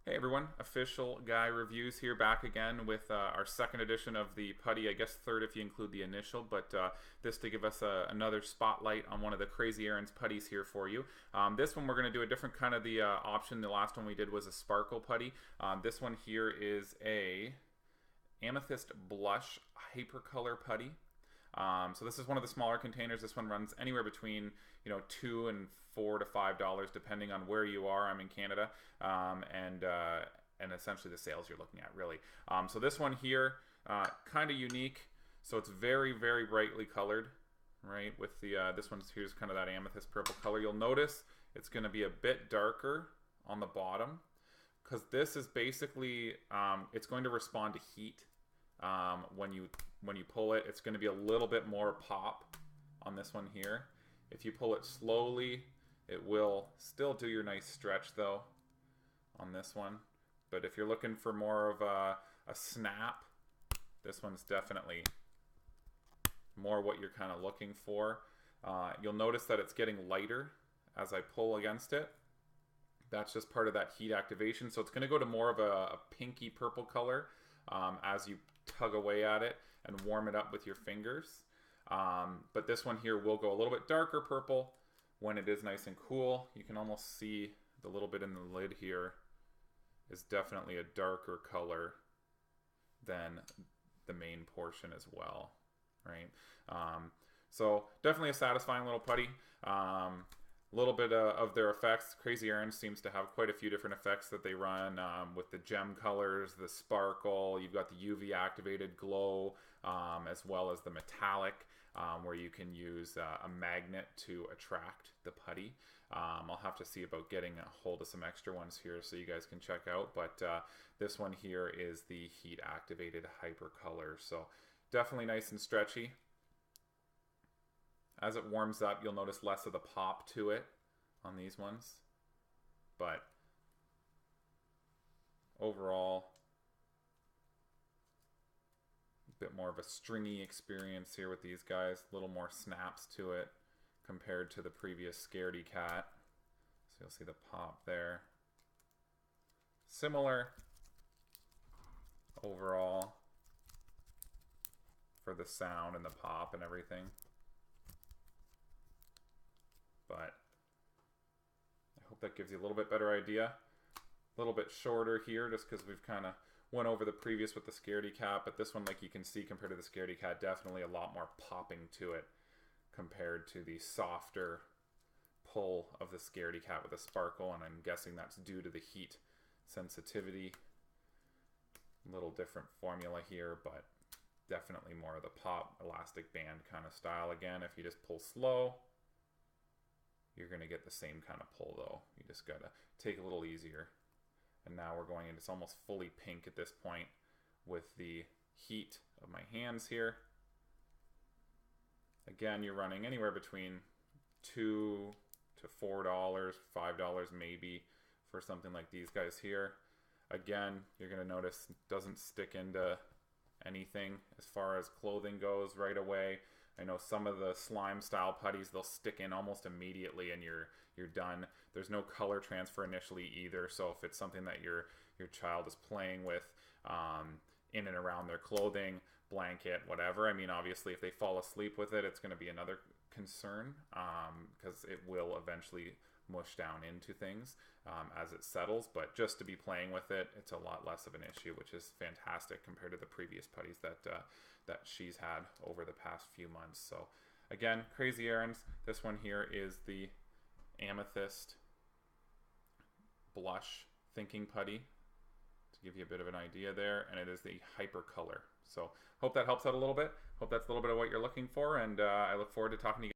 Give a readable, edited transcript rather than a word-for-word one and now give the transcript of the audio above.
Hey everyone, Official Guy Reviews here, back again with our second edition of the putty, I guess third if you include the initial, but this to give us another spotlight on one of the Crazy Aaron's putties here for you. This one we're going to do a different kind of the option. The last one we did was a sparkle putty. This one here is a Amethyst Blush Hypercolor putty. So this is one of the smaller containers. This one runs anywhere between $2 and $4 to $5 depending on where you are. I'm in Canada, and essentially the sales you're looking at really. So this one here, kind of unique. So it's very, very brightly colored, right? With the this one's here's kind of that amethyst purple color. You'll notice it's going to be a bit darker on the bottom because this is basically it's going to respond to heat. When you pull it, it's going to be a little bit more pop on this one here. If you pull it slowly, it will still do your nice stretch though on this one. But if you're looking for more of a snap, this one's definitely more what you're kind of looking for. You'll notice that it's getting lighter as I pull against it. That's just part of that heat activation. So it's going to go to more of a pinky purple color as you tug away at it and warm it up with your fingers. But this one here will go a little bit darker purple when it is nice and cool. You can almost see the little bit in the lid here is definitely a darker color than the main portion as well, right? So definitely a satisfying little putty. Little bit of their effects. Crazy Aaron seems to have quite a few different effects that they run with the gem colors, the sparkle. You've got the UV activated glow, as well as the metallic, where you can use a magnet to attract the putty. I'll have to see about getting a hold of some extra ones here so you guys can check out. But this one here is the heat activated Hypercolor. So definitely nice and stretchy. As it warms up, you'll notice less of the pop to it on these ones. But overall, a bit more of a stringy experience here with these guys. A little more snaps to it compared to the previous Scaredy Cat. So you'll see the pop there. Similar overall for the sound and the pop and everything. But I hope that gives you a little bit better idea. A little bit shorter here just because we've kind of went over the previous with the Scaredy Cat, but this one, like you can see compared to the Scaredy Cat, definitely a lot more popping to it compared to the softer pull of the Scaredy Cat with a sparkle, and I'm guessing that's due to the heat sensitivity. A little different formula here, but definitely more of the pop elastic band kind of style. Again, if you just pull slow, you're going to get the same kind of pull though. You just got to take it a little easier. And now we're going in, it's almost fully pink at this point with the heat of my hands here. Again, you're running anywhere between $2 to $4, $5 maybe for something like these guys here. Again, you're going to notice it doesn't stick into anything as far as clothing goes right away. I know some of the slime style putties, they'll stick in almost immediately and you're done. There's no color transfer initially either, so if it's something that your child is playing with in and around their clothing, blanket, whatever, I mean obviously if they fall asleep with it, it's going to be another concern because it will eventually mush down into things as it settles, but just to be playing with it, it's a lot less of an issue, which is fantastic compared to the previous putties that she's had over the past few months. So again, Crazy Aaron's, this one here is the Amethyst Blush Thinking Putty, to give you a bit of an idea there, and it is the Hypercolor. So hope that helps out a little bit. Hope that's a little bit of what you're looking for, and I look forward to talking to you